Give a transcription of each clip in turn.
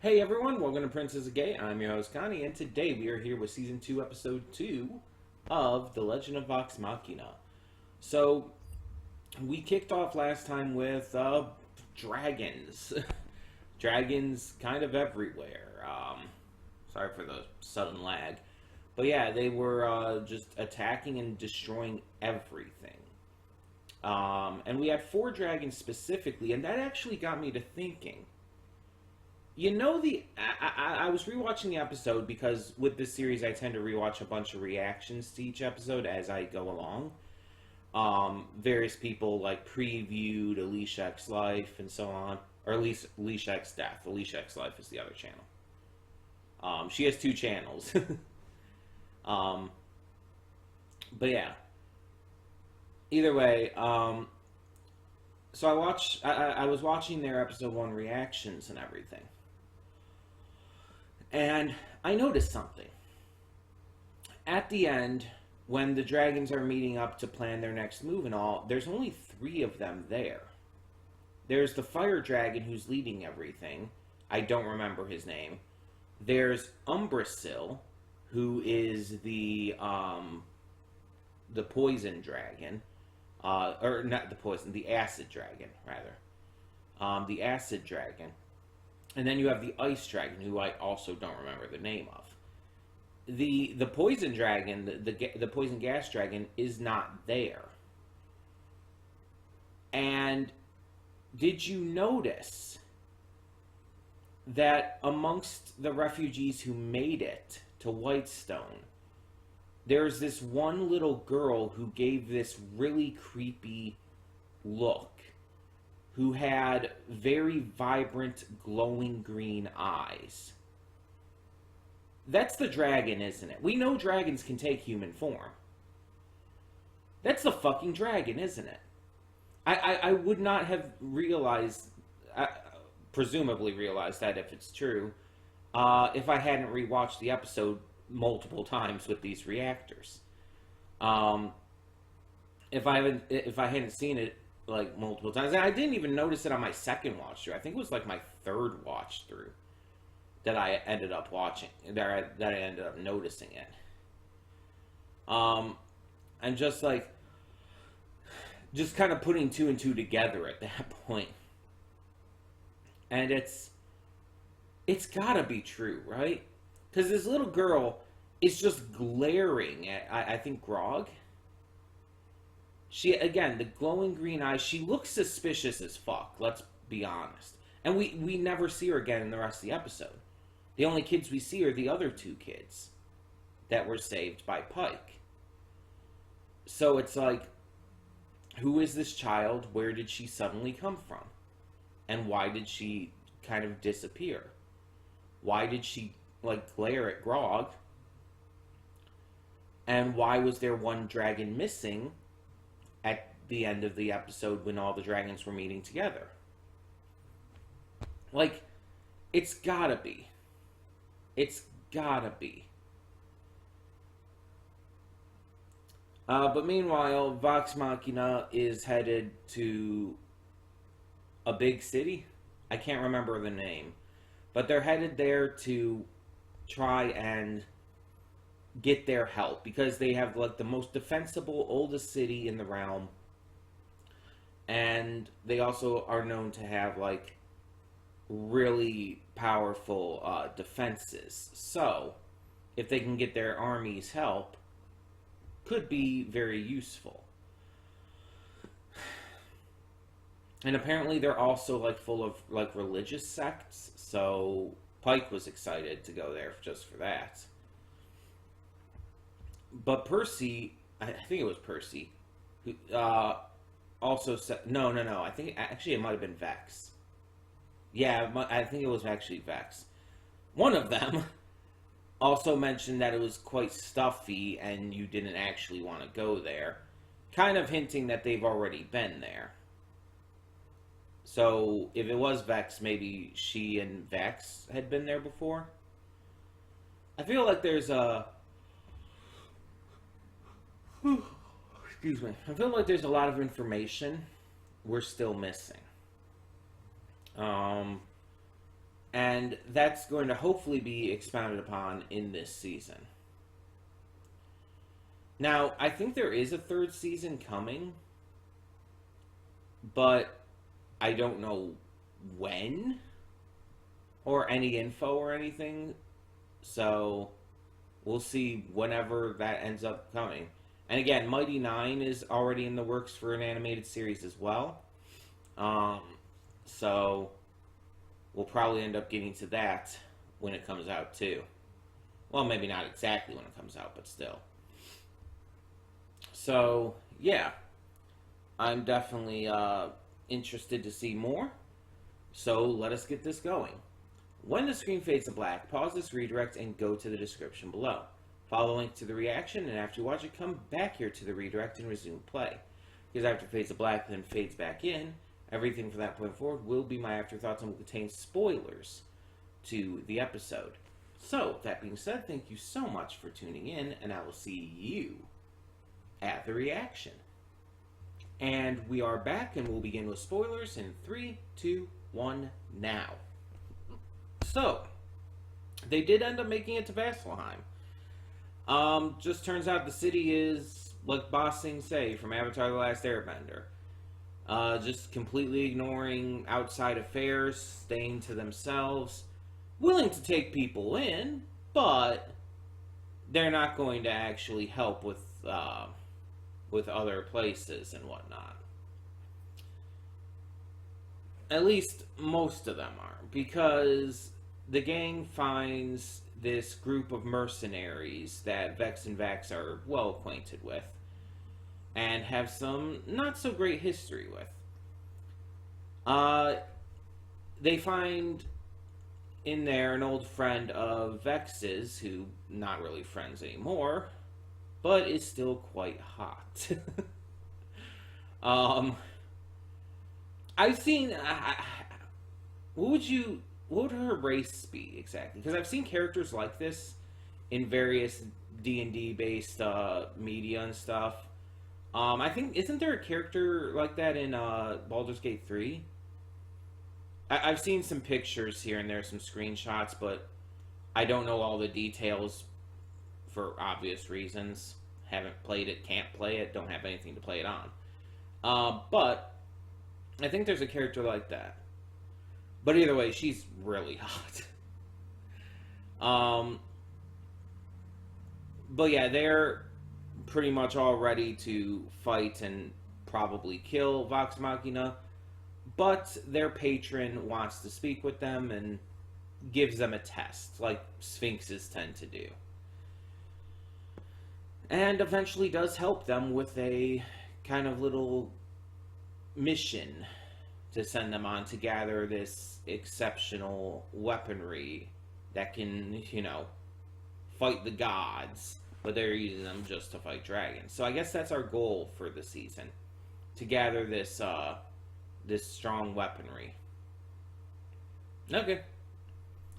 Hey everyone, welcome to Princess of Gay. I'm your host Connie, and today we are here with Season 2, Episode 2 of The Legend of Vox Machina. So, we kicked off last time with dragons. Dragons kind of everywhere. Sorry for the sudden lag. But yeah, they were just attacking and destroying everything. And we had 4 dragons specifically, and that actually got me to thinking. You know, I was rewatching the episode because with this series I tend to rewatch a bunch of reactions to each episode as I go along. Various people like previewed Alicia X Life and so on, or at least Alicia X Death. Alicia X Life is the other channel. She has 2 channels. But yeah. Either way, so I was watching their episode 1 reactions and everything. And I noticed something. At the end, when the dragons are meeting up to plan their next move and all, there's only 3 of them there. There's the fire dragon who's leading everything. I don't remember his name. There's Umbrasyl, who is the poison dragon. Or not the poison, the acid dragon, rather. The acid dragon. And then you have the ice dragon, who I also don't remember the name of. The poison dragon, the poison gas dragon, is not there. And did you notice that amongst the refugees who made it to Whitestone, there's this one little girl who gave this really creepy look, who had very vibrant, glowing green eyes. That's the dragon, isn't it? We know dragons can take human form. That's the fucking dragon, isn't it? I would not have realized, presumably realized that if it's true, if I hadn't rewatched the episode multiple times with these reactors. If I hadn't seen it like multiple times, and I didn't even notice it on my second watch through. I think it was like my third watch through that I ended up watching, that I ended up noticing it. And just kind of putting 2 and 2 together at that point. And it's gotta be true, right? Because this little girl is just glaring at, I think, Grog. She, again, the glowing green eyes, she looks suspicious as fuck, let's be honest. And we never see her again in the rest of the episode. The only kids we see are the other 2 kids that were saved by Pike. So it's like, who is this child? Where did she suddenly come from? And why did she kind of disappear? Why did she, glare at Grog? And why was there one dragon missing at the end of the episode when all the dragons were meeting together? It's gotta be. It's gotta be. But meanwhile, Vox Machina is headed to a big city. I can't remember the name. But they're headed there to try and get their help, because they have the most defensible, oldest city in the realm, and they also are known to have really powerful defenses. So if they can get their army's help, could be very useful. And apparently they're also full of religious sects, so Pike was excited to go there just for that. But Percy, I think it was Percy, who also said, no, I think actually it might have been Vex. Yeah, I think it was actually Vex. One of them also mentioned that it was quite stuffy and you didn't actually want to go there, kind of hinting that they've already been there. So if it was Vex, maybe she and Vex had been there before. I feel like there's a... Excuse me. I feel like there's a lot of information we're still missing. And that's going to hopefully be expounded upon in this season. Now, I think there is a third season coming, but I don't know when or any info or anything. So we'll see whenever that ends up coming. And again, Mighty Nine is already in the works for an animated series as well. So we'll probably end up getting to that when it comes out too. Well, maybe not exactly when it comes out, but still. So, yeah. I'm definitely interested to see more. So, let us get this going. When the screen fades to black, pause this redirect and go to the description below. Follow the link to the reaction, and after you watch it, come back here to the redirect and resume play. Because after it fades to black, then fades back in, everything from that point forward will be my afterthoughts and will contain spoilers to the episode. So, that being said, thank you so much for tuning in, and I will see you at the reaction. And we are back, and we'll begin with spoilers in 3, 2, 1, now. So, they did end up making it to Vasselheim. Just turns out the city is like Ba Sing Se from Avatar: The Last Airbender. Just completely ignoring outside affairs, staying to themselves, willing to take people in, but they're not going to actually help with other places and whatnot. At least most of them are, because the gang finds this group of mercenaries that Vex and Vax are well acquainted with and have some not so great history with. They find in there an old friend of Vex's, who not really friends anymore, but is still quite hot. I've seen what would her race be exactly? Because I've seen characters like this in various D&D based media and stuff. I think, isn't there a character like that in Baldur's Gate 3? I've seen some pictures here and there, some screenshots, but I don't know all the details for obvious reasons. Haven't played it, can't play it, don't have anything to play it on. But I think there's a character like that. But either way, she's really hot. But yeah, they're pretty much all ready to fight and probably kill Vox Machina. But their patron wants to speak with them and gives them a test, like Sphinxes tend to do. And eventually does help them with a kind of little mission to send them on to gather this exceptional weaponry that can, fight the gods, but they're using them just to fight dragons. So I guess that's our goal for the season, to gather this this strong weaponry. Okay.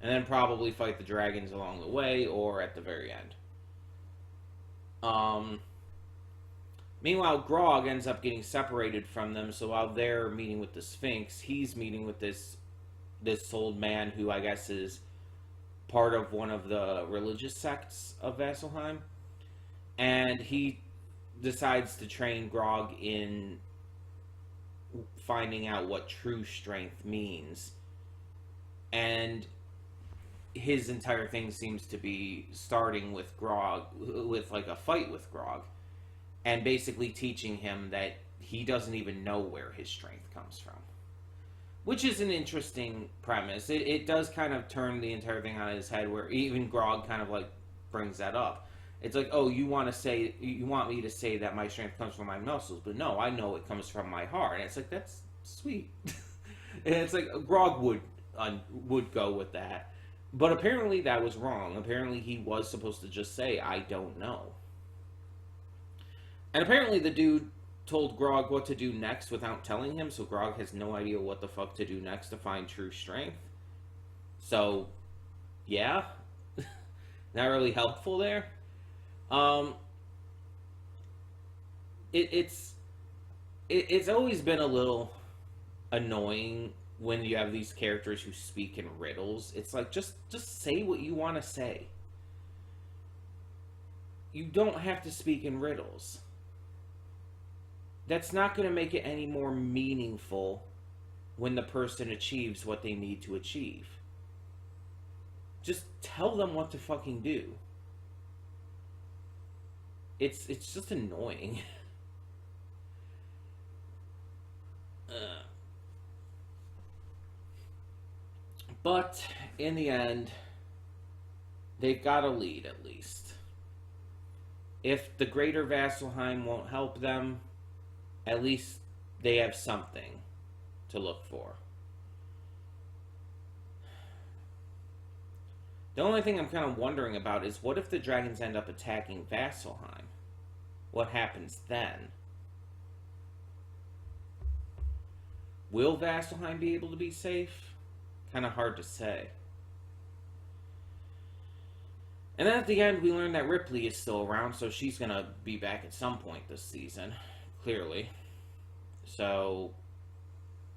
And then probably fight the dragons along the way or at the very end. Meanwhile, Grog ends up getting separated from them, so while they're meeting with the Sphinx, he's meeting with this old man who I guess is part of one of the religious sects of Vasselheim. And he decides to train Grog in finding out what true strength means. And his entire thing seems to be starting with Grog, with like a fight with Grog, and basically teaching him that he doesn't even know where his strength comes from. Which is an interesting premise. It does kind of turn the entire thing on his head, where even Grog kind of like brings that up. It's like, oh, you want me to say that my strength comes from my muscles, but no, I know it comes from my heart. And it's like, that's sweet. And it's like, Grog would go with that. But apparently that was wrong. Apparently he was supposed to just say, I don't know. And apparently the dude told Grog what to do next without telling him, so Grog has no idea what the fuck to do next to find true strength. So, yeah. Not really helpful there. It's always been a little annoying when you have these characters who speak in riddles, it's like, just say what you want to say. You don't have to speak in riddles. That's not going to make it any more meaningful when the person achieves what they need to achieve. Just tell them what to fucking do. It's just annoying. But in the end, they've got a lead at least. If the greater Vasselheim won't help them, at least they have something to look for. The only thing I'm kind of wondering about is, what if the dragons end up attacking Vasselheim? What happens then? Will Vasselheim be able to be safe? Kind of hard to say. And then at the end, we learn that Ripley is still around, so she's going to be back at some point this season, clearly. So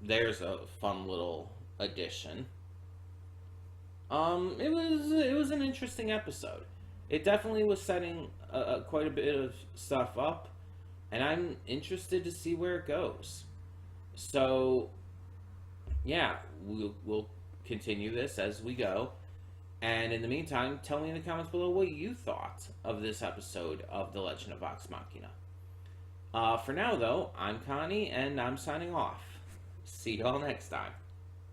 there's a fun little addition. It was an interesting episode. It definitely was setting quite a bit of stuff up, and I'm interested to see where it goes. So, yeah, we'll continue this as we go. And in the meantime, tell me in the comments below what you thought of this episode of The Legend of Vox Machina. For now, though, I'm Connie, and I'm signing off. See y'all next time.